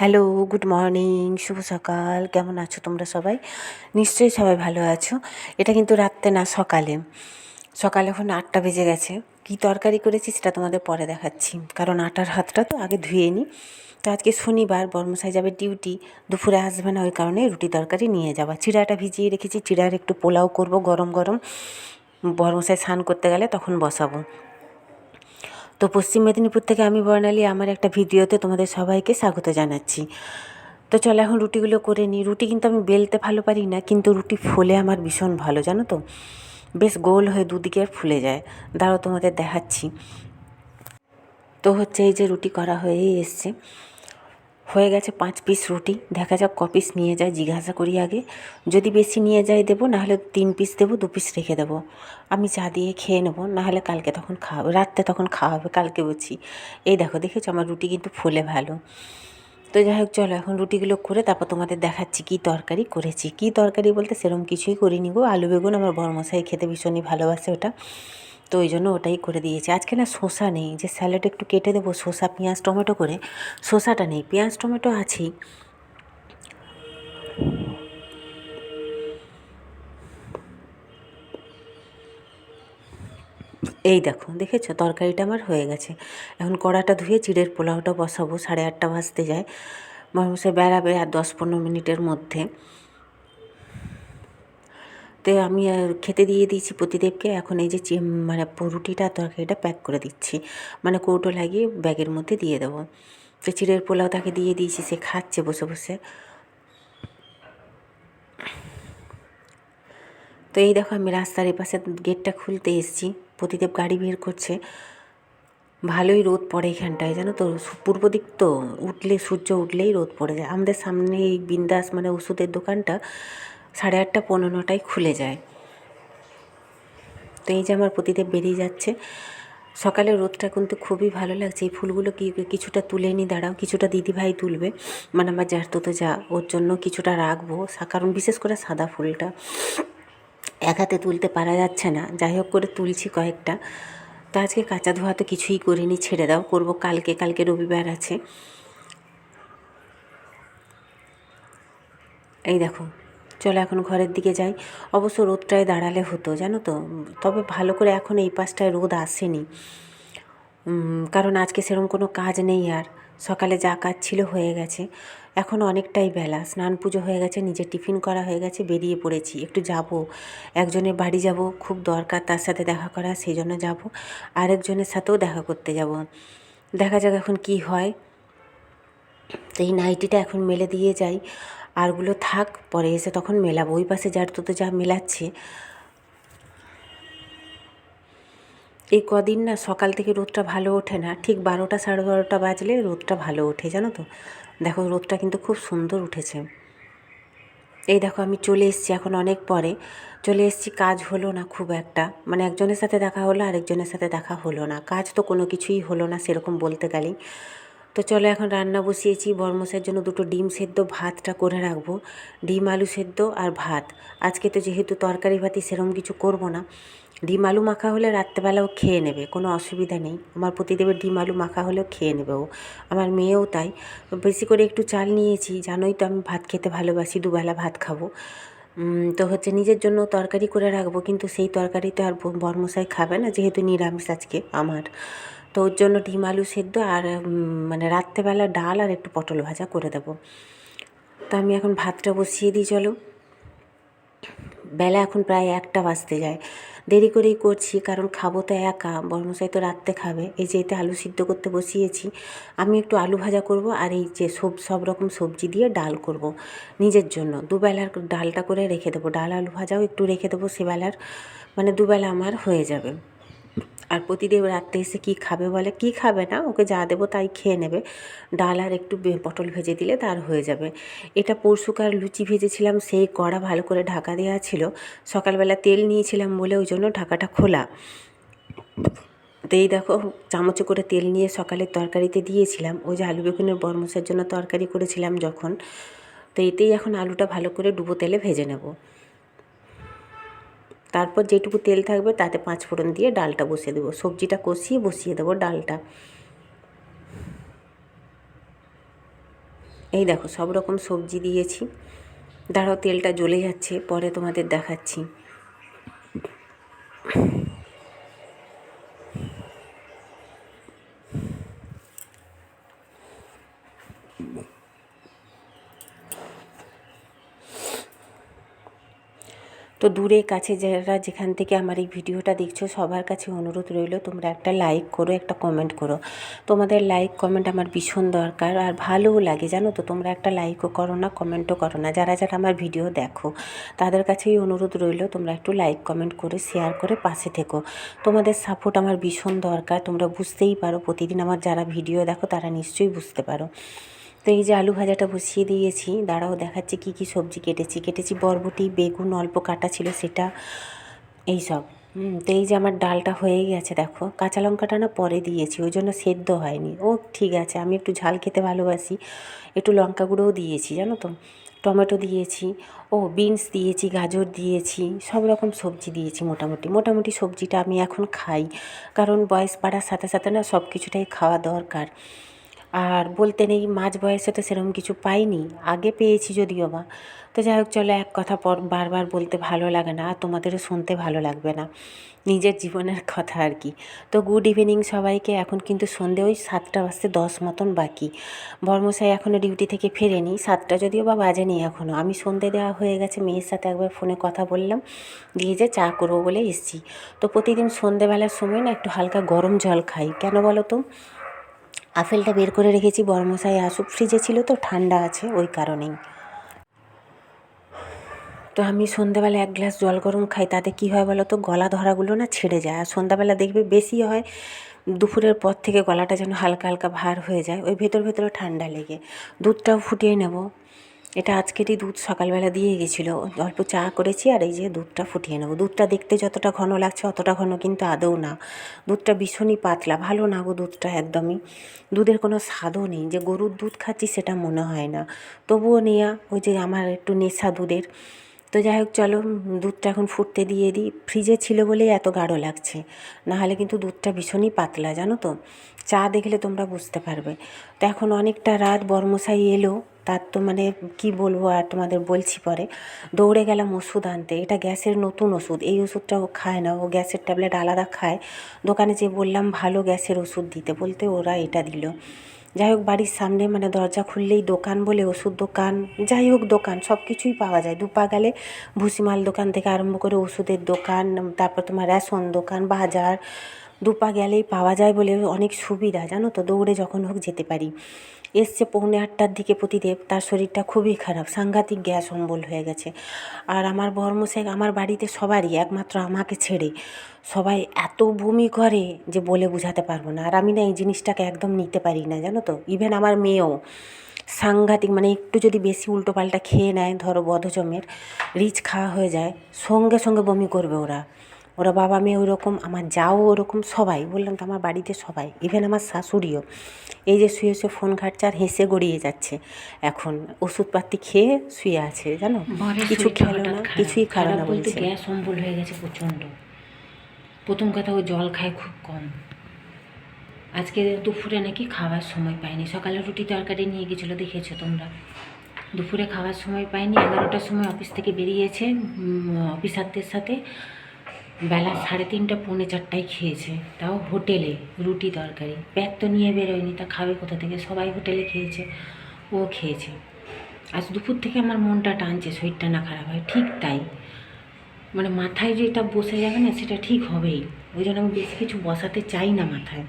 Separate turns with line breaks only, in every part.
Hello, good morning, শুভ সকাল। কেমন আছো তোমরা সবাই? নিশ্চয়ই সবাই ভালো আছো। এটা কিন্তু রাত্রে না, সকালে। সকালে এখন 8টা বেজে গেছে। কী তরকারি করেছি সেটা তোমাদের পরে দেখাচ্ছি, কারণ আটার হাতটা তো আগে ধুয়ে নিই। তো আজকে শনিবার, বর্মশাই যাবে ডিউটি, দুপুরে আসবে না, ওই কারণে রুটি তরকারি নিয়ে যাওয়া। চিড়াটা ভিজিয়ে রেখেছি, চিড়ার একটু পোলাও করব গরম গরম। বর্মশাই স্নান করতে গেলে তখন বসাবো। তো পশ্চিম মেদিনীপুর থেকে আমি বর্ণালী, আমার একটা ভিডিওতে তোমাদের সবাইকে স্বাগত জানাচ্ছি। তো চলো এখন রুটিগুলো করে নিই। রুটি কিন্তু আমি বেলতে ভালো পারি না, কিন্তু রুটি ফোলে আমার ভীষণ ভালো, জানো তো, বেশ গোল হয়ে দুদিকে ফুলে যায়। দাঁড়াও তোমাদের দেখাচ্ছি। তো হচ্ছে এই যে রুটি করা হয়েই এসছে, হয়ে গেছে 5 পিস রুটি। দেখা যাক ক পিস নিয়ে যায়, জিজ্ঞাসা করি আগে। যদি বেশি নিয়ে যায় দেবো, নাহলে 3 পিস দেবো, 2 পিস রেখে দেবো। আমি চা দিয়ে খেয়ে নেবো, নাহলে কালকে তখন খাওয়াবে, রাত্রে তখন খাওয়া হবে, কালকে বলছি। এই দেখো, দেখেছো আমার রুটি কিন্তু ফোলে ভালো। তো যাই হোক, চলো এখন রুটিগুলো করে তারপর তোমাদের দেখাচ্ছি কী তরকারি করেছি। কী তরকারি বলতে সেরকম কিছুই করিনি গো, আলু বেগুন। আমার বড়মশাই খেতে ভীষণই ভালোবাসে ওটা, তো ওই জন্য ওটাই করে দিয়েছি। আজকে না শসা নেই, যে স্যালাড একটু কেটে দেবো শসা পেঁয়াজ টমেটো করে, শসাটা নেই, পেঁয়াজ টমেটো আছেই। এই দেখো, দেখেছো তরকারিটা আমার হয়ে গেছে। এখন কড়াটা ধুয়ে চিড়ের পোলাওটা বসাবো। 8:30 বাজতে যায়, বড়মশাই বেড়াবে আর 10-15 মিনিটের মধ্যে। তো আমি খেতে দিয়ে দিয়েছি প্রতিদেবকে। এখন এই যে মানে রুটিটা তরকারিটা প্যাক করে দিচ্ছি, মানে কৌটো লাগিয়ে ব্যাগের মধ্যে দিয়ে দেবো। তো চিড়ের পোলাও তাকে দিয়ে দিয়েছি, সে খাচ্ছে বসে বসে। তো এই দেখো, আমি রাস্তার এপাশে গেটটা খুলতে এসেছি, প্রতিদেব গাড়ি বের করছে। ভালোই রোদ পড়ে এখানটায়, জানো তো, পূর্ব দিক তো, উঠলে সূর্য উঠলেই রোদ পড়ে যায়। আমাদের সামনে এই বিন্দাস মানে ওষুধের দোকানটা 8:30 পৌনে 9টায় খুলে যায়। তো এই যে আমার প্রতিদেব বেরিয়ে যাচ্ছে। সকালের রোদটা কিন্তু খুবই ভালো লাগছে। এই ফুলগুলো কিছুটা তুলে নিই, দাঁড়াও, কিছুটা দিদিভাই তুলবে, মানে আমার জ্যাঠতো যা, ওর জন্য কিছুটা রাখবো, কারণ বিশেষ করে সাদা ফুলটা এক হাতে তুলতে পারা যাচ্ছে না। যাই হোক করে তুলছি কয়েকটা। তো আজকে কাঁচা ধোয়া তো কিছুই করিনি, ছেড়ে দাও, করবো কালকে, কালকে রবিবার আছে। এই দেখো, চলো এখন ঘরের দিকে যাই। অবশ্য রোদটায় দাঁড়ালে হতো, জানো তো, তবে ভালো করে এখন এই পাশটায় রোদ আসেনি, কারণ আজকে সেরকম কোনো কাজ নেই। আর সকালে যা কাজ ছিল হয়ে গেছে। এখন অনেকটাই বেলা, স্নান পুজো হয়ে গেছে, নিজের টিফিন করা হয়ে গেছে, বেরিয়ে পড়েছি। একটু যাব, একজনের বাড়ি যাব, খুব দরকার তার সাথে দেখা করা, সেই জন্য যাব। আরেকজনের সাথেও দেখা করতে যাব, দেখা যাক এখন কি হয়। তো এই নাইটিটা এখন মেলে দিয়ে যাই, আরগুলো থাক, পরে এসে তখন মেলাবো। ওই পাশে যার তো যা মেলাচ্ছে। এই কদিন না সকাল থেকে রোদটা ভালো ওঠে না, ঠিক 12টা 12:30 বাজলে রোদটা ভালো ওঠে, জানো তো। দেখো রোদটা কিন্তু খুব সুন্দর উঠেছে। এই দেখো আমি চলে এসেছি, এখন অনেক পরে চলে এসেছি। কাজ হলো না খুব একটা, মানে একজনের সাথে দেখা হলো, আরেকজনের সাথে দেখা হলো না, কাজ তো কোনো কিছুই হলো না সেরকম বলতে গেলেই। তো চলো এখন রান্না বসিয়েছি, বরমশাইয়ের জন্য 2টো ডিম সেদ্ধ, ভাতটা করে রাখবো, ডিম আলু সেদ্ধ আর ভাত। আজকে তো যেহেতু তরকারি ভাতি সেরকম কিছু করব না, ডিম আলু মাখা হলে রাত্রেবেলাও খেয়ে নেবে, কোনো অসুবিধা নেই। আমার প্রতিদেবের ডিম আলু মাখা হলেও খেয়ে নেবে ও, আমার মেয়েও তাই। বেশি করে একটু চাল নিয়েছি, জানোই তো আমি ভাত খেতে ভালোবাসি, দুবেলা ভাত খাবো। তো হচ্ছে নিজের জন্য তরকারি করে রাখবো, কিন্তু সেই তরকারি তো আর বরমশাই খাবে না, যেহেতু নিরামিষ আজকে আমার। তো ওর জন্য ডিম আলু সেদ্ধ আর মানে রাত্রেবেলা ডাল আর একটু পটল ভাজা করে দেবো। তো আমি এখন ভাতটা বসিয়ে দিই, চলো। বেলা এখন প্রায় 1টা বাজতে যায়, দেরি করেই করছি, কারণ খাবো তো একা, বরমশাই তো রাত্রে খাবে। এই যে এতে আলু সিদ্ধ করতে বসিয়েছি, আমি একটু আলু ভাজা করব, আর এই যে সব রকম সবজি দিয়ে ডাল করব নিজের জন্য। দুবেলার ডালটা করে রেখে দেবো, ডাল আলু ভাজাও একটু রেখে দেবো সেবেলার, মানে দুবেলা আমার হয়ে যাবে। আর প্রতিদেব রাত্রে এসে কী খাবে বলে, কী খাবে না, ওকে যা দেবো তাই খেয়ে নেবে। ডাল আর একটু পটল ভেজে দিলে তার হয়ে যাবে। এটা পরশুকার লুচি ভেজেছিলাম, সেই কড়া ভালো করে ঢাকা দেওয়া ছিল, সকালবেলা তেল নিয়েছিলাম বলে ওই জন্য ঢাকাটা খোলা। তো এই দেখো, চামচে করে তেল নিয়ে সকালের তরকারিতে দিয়েছিলাম, ওই যে আলু বেগুনের বরমসের জন্য তরকারি করেছিলাম যখন। তো এতেই এখন আলুটা ভালো করে ডুবো তেলে ভেজে নেব। তারপর যেটুকু তেল থাকবে তাতে 5 ফোড়ন দিয়ে ডালটা বসিয়ে দেবো, সবজিটা কষিয়ে বসিয়ে দেবো ডালটা। এই দেখো সব রকম সবজি দিয়েছি। দাঁড়াও, তেলটা জ্বলে যাচ্ছে, পরে তোমাদের দেখাচ্ছি। তো দূরে কাছে যারা যেখান থেকে আমার এই ভিডিওটা দেখছো সবার কাছে অনুরোধ রইল, তোমরা একটা লাইক করো, একটা কমেন্ট করো। তোমাদের লাইক কমেন্ট আমার ভীষণ দরকার, আর ভালোও লাগে জানো তো। তোমরা একটা লাইকও করো না, কমেন্টও করো না। যারা যারা আমার ভিডিও দেখো তাদের কাছেই অনুরোধ রইল, তোমরা একটু লাইক কমেন্ট করে শেয়ার করে পাশে থেকো। তোমাদের সাপোর্ট আমার ভীষণ দরকার। তোমরা বুঝতেই পারো, প্রতিদিন আমার যারা ভিডিও দেখো তারা নিশ্চয়ই বুঝতে পারো। তো এই যে আলু ভাজাটা বসিয়ে দিয়েছি, দাঁড়াও দেখাচ্ছি কী কী সবজি কেটেছি বরবটি, বেগুন অল্প কাটা ছিল সেটা, এইসব। তো এই যে আমার ডালটা হয়ে গেছে, দেখো কাঁচা লঙ্কাটা না পরে দিয়েছি, ওই জন্য সেদ্ধ হয়নি। ও ঠিক আছে, আমি একটু ঝাল খেতে ভালোবাসি, একটু লঙ্কা গুঁড়োও দিয়েছি জানো তো। টমেটো দিয়েছি, বিনস দিয়েছি, গাজর দিয়েছি, সব রকম সবজি দিয়েছি। মোটামুটি সবজিটা আমি এখন খাই, কারণ বয়স বাড়ার সাথে সাথে না সব কিছুটাই খাওয়া দরকার। আর বলতে নেই, মাঝ বয়সে তো সেরকম কিছু পাইনি, আগে পেয়েছি যদিও বা। তো যাই হোক, চলো, এক কথা পর বারবার বলতে ভালো লাগে না, আর তোমাদেরও শুনতে ভালো লাগবে না, নিজের জীবনের কথা আর কি। তো গুড ইভিনিং সবাইকে। এখন কিন্তু সন্ধে ওই 7টা বাজতে 10 মতন বাকি। বর্মশাই এখনও ডিউটি থেকে ফেরেনি, 7টা যদিও বা বাজেনি এখনও। আমি সন্ধে দেওয়া হয়ে গেছে, মেয়ের সাথে একবার ফোনে কথা বললাম, দিয়ে যে চা করবো বলে এসেছি। তো প্রতিদিন সন্ধেবেলার সময় না একটু হালকা গরম জল খাই, কেন বলো তো? আপেলটা বের করে রেখেছি, বড়মশাই আসুক, ফ্রিজে ছিল তো ঠান্ডা আছে ওই কারণেই। তো আমি সন্ধ্যাবেলা 1 গ্লাস জল গরম খাই, তাতে কী হয় বলো তো? গলা ধরাগুলো না ছেড়ে যায়। আর সন্ধ্যাবেলা দেখবে বেশি হয়, দুপুরের পর থেকে গলাটা যেন হালকা হালকা ভার হয়ে যায়, ওই ভেতরে ঠান্ডা লেগে। দুধটাও ফুটিয়ে নেব, এটা আজকেরই দুধ, সকালবেলা দিয়ে গেছিলো, অল্প চা করেছি, আর এই যে দুধটা ফুটিয়ে নেবো। দুধটা দেখতে যতটা ঘন লাগছে অতটা ঘন কিন্তু আদৌ না, দুধটা ভীষণই পাতলা, ভালো না গো দুধটা একদমই। দুধের কোনো স্বাদও নেই, যে গরুর দুধ খাচ্ছি সেটা মনে হয় না। তবুও নেয়া, ওই যে আমার একটু নেশা দুধের। তো যাই হোক, চলো দুধটা এখন ফুটতে দিয়ে দিই। ফ্রিজে ছিল বলেই এত গাঢ় লাগছে, নাহলে কিন্তু দুধটা ভীষণই পাতলা জানো তো। চা দেখলে তোমরা বুঝতে পারবে। তো এখন অনেকটা রাত, বর্মশাই এলো, তার তো মানে কি বলবো আর, তোমাদের বলছি পরে। দৌড়ে গেলাম ওষুধ আনতে, এটা গ্যাসের নতুন ওষুধ, এই ওষুধটা ও খায় না, ও গ্যাসের ট্যাবলেট আলাদা খায়। দোকানে যেয়ে বললাম ভালো গ্যাসের ওষুধ দিতে, বলতে ওরা এটা দিল। যাই হোক, বাড়ির সামনে মানে দরজা খুললেই দোকান বলে, ওষুধ দোকান, যাই হোক দোকান, সব কিছুই পাওয়া যায়। দুপা গেলে ভুসিমাল দোকান থেকে আরম্ভ করে ওষুধের দোকান, তারপর তোমার রেশন দোকান, বাজার, দুপা গেলেই পাওয়া যায় বলে অনেক সুবিধা জানো তো, দৌড়ে যখন হোক যেতে পারি। এসছে 7:45 দিকে প্রতিদেব, তার শরীরটা খুবই খারাপ, সাংঘাতিক গ্যাস অম্বল হয়ে গেছে। আর আমার বর্মশাই, আমার বাড়িতে সবারই, একমাত্র আমাকে ছেড়ে সবাই এত বমি করে যে বলে বোঝাতে পারবো না। আর আমি না এই জিনিসটাকে একদম নিতে পারি না জানো তো। ইভেন আমার মেয়েও সাংঘাতিক, মানে একটু যদি বেশি উল্টোপাল্টা খেয়ে নেয়, ধরো বদহজমের, রিচ খাওয়া হয়ে যায়, সঙ্গে সঙ্গে বমি করবে ওরা। ওরা বাবা মেয়ে ওরকম, আমার যাও ওরকম, সবাই, বললাম তো আমার বাড়িতে সবাই, ইভেন আমার শাশুড়িও। এই যে শুয়ে শুয়ে ফোন ঘাটছে আর হেসে গড়িয়ে যাচ্ছে, এখন ওষুধপাতি খেয়ে শুয়ে আছে জানো, কিছু খেলো না, কিছুই খাবে না বলছে। গ্যাস অম্বল হয়ে গেছে প্রচণ্ড। প্রথম কথা, ও জল খায় খুব কম। আজকে দুপুরে নাকি খাওয়ার সময় পায়নি, সকালে রুটি তরকারি নিয়ে গেছিলো, দেখেছো তোমরা। দুপুরে খাওয়ার সময় পায়নি, 11টার সময় অফিস থেকে বেরিয়েছে অফিসারদের সাথে, বেলা 3:30 পৌনে 4টায় খেয়েছে, তাও হোটেলে রুটি তরকারি, ব্যাগ তো নিয়ে বেরোয়নি, তা খাবে কোথা থেকে? সবাই হোটেলে খেয়েছে, ও খেয়েছে। আজ দুপুর থেকে আমার মনটা টানছে শরীরটা না খারাপ হয়, ঠিক তাই, মানে মাথায় যেটা বসে যাবে না সেটা ঠিক হবেই, ওই জন্য আমি বেশি কিছু বসাতে চাই না মাথায়।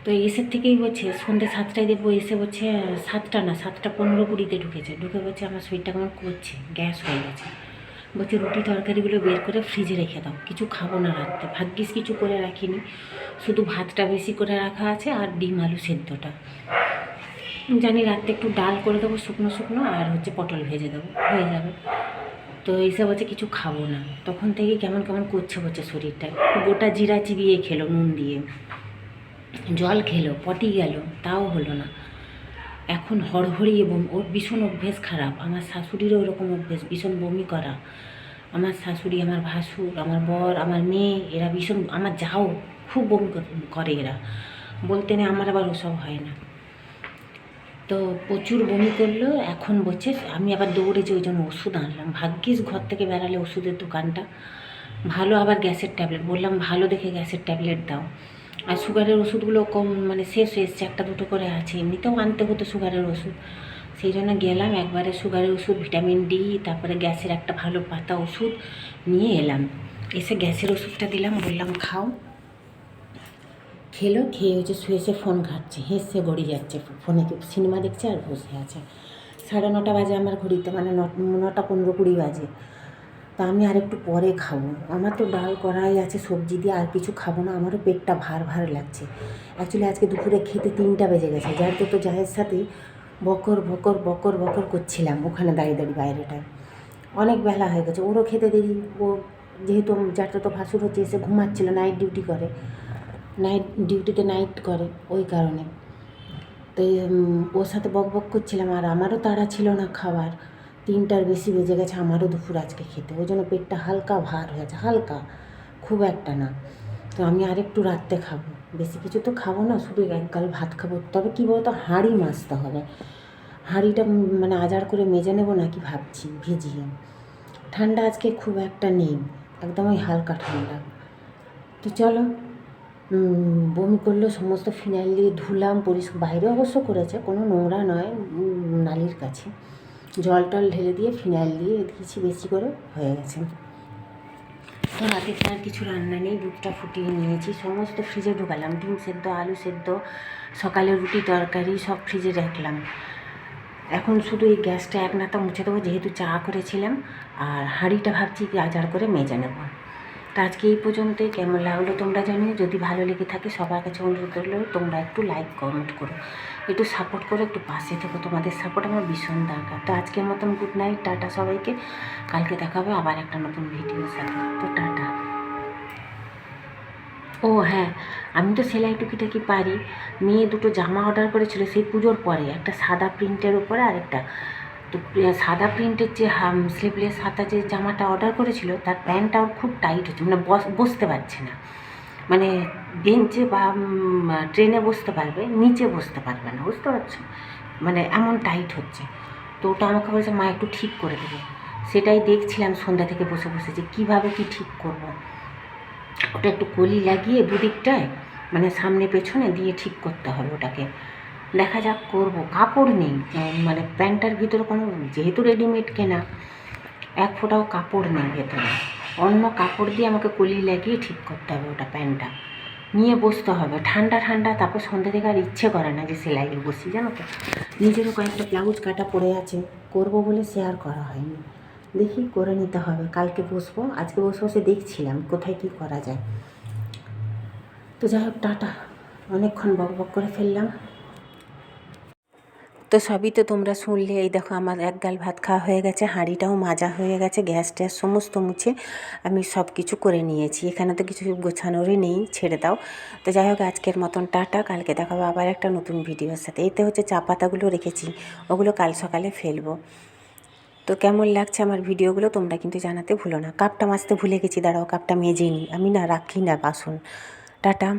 তো এসের থেকেই হচ্ছে সন্ধ্যে 7টায় দেখবো এসে হচ্ছে, 7টা না, 7:15-20 ঢুকেছে, ঢুকে বলছে আমার শরীরটা কেমন করছে, গ্যাস হয়ে গেছে। বলছে রুটি তরকারিগুলো বের করে ফ্রিজে রেখে দাও, কিছু খাবো না রাত্রে। ভাগ্যিস কিছু করে রাখিনি, শুধু ভাতটা বেশি করে রাখা আছে আর ডিম আলু সেদ্ধটা। জানি রাত্রে একটু ডাল করে দেবো শুকনো শুকনো, আর হচ্ছে পটল ভেজে দেবো, হয়ে যাবে। তো এইসব হচ্ছে কিছু খাবো না, তখন থেকে কেমন কেমন করছে হচ্ছে শরীরটা। গোটা জিরা চিবিয়ে খেলো নুন দিয়ে, জল খেলো, পটি গেল, তাও হলো না। এখন হড়হড়িয়ে বমি, ওর ভীষণ অভ্যেস খারাপ। আমার শাশুড়িরও ওরকম অভ্যেস, ভীষণ বমি করা। আমার শাশুড়ি, আমার ভাসুর, আমার বর, আমার মেয়ে, এরা ভীষণ, আমার যাও খুব বমি করে এরা, বলতে নেই, আমার আবার ওসব হয় না। তো প্রচুর বমি করলো, এখন বলছে আমি আবার দৌড়েছি, ওই জন্য ওষুধ আনলাম। ভাগ্যিস ঘর থেকে বেরালে ওষুধের দোকানটা ভালো, আবার গ্যাসের ট্যাবলেট বললাম ভালো দেখে গ্যাসের ট্যাবলেট দাও। আর সুগারের ওষুধগুলো কম মানে শেষ হয়ে এসছে, একটা দুটো করে আছে, এমনিতেও আনতে হতো সুগারের ওষুধ। সেই জন্য গেলাম একবারে সুগারের ওষুধ, ভিটামিন ডি, তারপরে গ্যাসের একটা ভালো পাতা ওষুধ নিয়ে এলাম। এসে গ্যাসের ওষুধটা দিলাম, বললাম খাও। খেলো, খেয়ে হচ্ছে শুয়ে ফোন ঘাটছে, হেসে গড়ি যাচ্ছে, ফোনে সিনেমা দেখছে আর বসে আছে। 9:30 বাজে আমার ঘড়িতে, মানে 9:15-20 বাজে। তা আমি আর একটু পরে খাবো। আমার তো ডাল করাই আছে সবজি দিয়ে, আর কিছু খাবো না, আমারও পেটটা ভার ভার লাগছে। অ্যাকচুয়ালি আজকে দুপুরে খেতে 3টা বেজে গেছে, যার তো জায়ের সাথে বকর বকর বকর বকর করছিলাম ওখানে দাঁড়িয়ে দাঁড়িয়ে বাইরেটায়। অনেক বেলা হয়ে গেছে, ওরও খেতে দেরি। ও যেহেতু যারটা তো ভাসুর হচ্ছে, এসে ঘুমাচ্ছিল, নাইট ডিউটি করে, নাইট করে, ওই কারণে। তো ওর সাথে বক বক করছিলাম, আর আমারও তাড়া ছিল না খাবার। 3টার বেশি বেজে গেছে আমারও দুপুর আজকে খেতে, ওই জন্য পেটটা হালকা ভার হয়েছে, হালকা, খুব একটা না। তো আমি আরেকটু রাত্রে খাবো, বেশি কিছু তো খাবো না, শুধু এক গাল ভাত খাবো। তবে কী বলতো, হাঁড়ি মাজতে হবে, হাঁড়িটা মানে আজার করে মেজে নেবো নাকি ভাবছি, ভিজিয়ে। ঠান্ডা আজকে খুব একটা নেই, একদমই হালকা ঠান্ডা। তো চলো, বমি করলো, সমস্ত ফিনাইল দিয়ে ধুলাম, বাইরে অবশ্য করেছে, কোনো নোংরা নয়, নালির কাছে জল টল ঢেলে দিয়ে ফিনাইল দিয়ে দিয়েছি বেশি করে, হয়ে গেছে। তো রাতে আর কিছু রান্না নেই, দুধটা ফুটিয়ে নিয়েছি, সমস্ত ফ্রিজে ঢুকালাম, ডিম সেদ্ধ, আলু সেদ্ধ, সকালে রুটি তরকারি সব ফ্রিজে রাখলাম। এখন শুধু এই গ্যাসটা এক নাতা মুছে দেবো, যেহেতু চা করেছিলাম, আর হাঁড়িটা ভাবছি আজার করে মেজে নেব। তো আজকে এই পর্যন্তই। কেমন লাগলো তোমরা জানিও, যদি ভালো লেগে থাকে সবার কাছে অনুরোধ করলো তোমরা একটু লাইক কমেন্ট করো, একটু সাপোর্ট করো, একটু পাশে থেকো, তোমাদের সাপোর্ট আমার ভীষণ দরকার। তো আজকের মতন গুড নাইট, টাটা সবাইকে, কালকে দেখা হবে আবার একটা নতুন ভিডিওর সাথে। তো টাটা। ও হ্যাঁ, আমি তো সেলাই টুকিটাকি পারি। মেয়ে দুটো জামা অর্ডার করেছিল সেই পুজোর পরে, একটা সাদা প্রিন্টের উপরে আর একটা, তো সাদা প্রিন্টের যে স্লিভলেস হাতা যে জামাটা অর্ডার করেছিল, তার প্যান্টটাও খুব টাইট হচ্ছে, মানে বসতে পারছে না, মানে বেঞ্চে বা ট্রেনে বসতে পারবে, নিচে বসতে পারবে না, বুঝতে পারছো, মানে এমন টাইট হচ্ছে। তো ওটা আমাকে বলছে মা একটু ঠিক করে দেবে। সেটাই দেখছিলাম সন্ধ্যা থেকে বসে বসে যে কীভাবে কী ঠিক করব। ওটা একটু কলি লাগিয়ে দুদিকটায়, মানে সামনে পেছনে দিয়ে ঠিক করতে হবে ওটাকে, দেখা যাক করব। কাপড় নেই, মানে প্যান্টটার ভিতরে কোনো, যেহেতু রেডিমেড কেনা, এক ফোঁটাও কাপড় নেই ভেতরে, অন্য কাপড় দিয়ে আমাকে কলি লাগিয়ে ঠিক করতে হবে ওটা, প্যান্টটা নিয়ে বসতে হবে, ঠান্ডা ঠান্ডা। তারপর সন্ধ্যা থেকে আর ইচ্ছে করে না যে সেলাইয়ে বসি, জানো তো। নিজেরও কয়েকটা ব্লাউজ কাটা পড়ে আছে, করব বলে শেয়ার করা হয়নি, দেখি করে নিতে হবে। কালকে বসবো, আজকে বসে বসে দেখছিলাম কোথায় কী করা যায়। তো যাই হোক, টাটা, অনেকক্ষণ বক বক করে ফেললাম। তো সবই তো তোমরা শুনলে। এই দেখো আমার এক গাল ভাত খাওয়া হয়ে গেছে, হাঁড়িটাও মাজা হয়ে গেছে, গ্যাস ট্যাস সমস্ত মুছে আমি সব কিছু করে নিয়েছি। এখানে তো কিছু গোছানোরই নেই, ছেড়ে দাও। তো যাই হোক, আজকের মতন টাটা, কালকে দেখাবো আবার একটা নতুন ভিডিওর সাথে। এতে হচ্ছে চা পাতাগুলো রেখেছি, ওগুলো কাল সকালে ফেলবো। তো কেমন লাগছে আমার ভিডিওগুলো তোমরা কিন্তু জানাতে ভুলো না। কাপটা মাজতে ভুলে গেছি, দাঁড়াও কাপটা মেজে নিই, আমি না রাখি না বাসন। টাটা।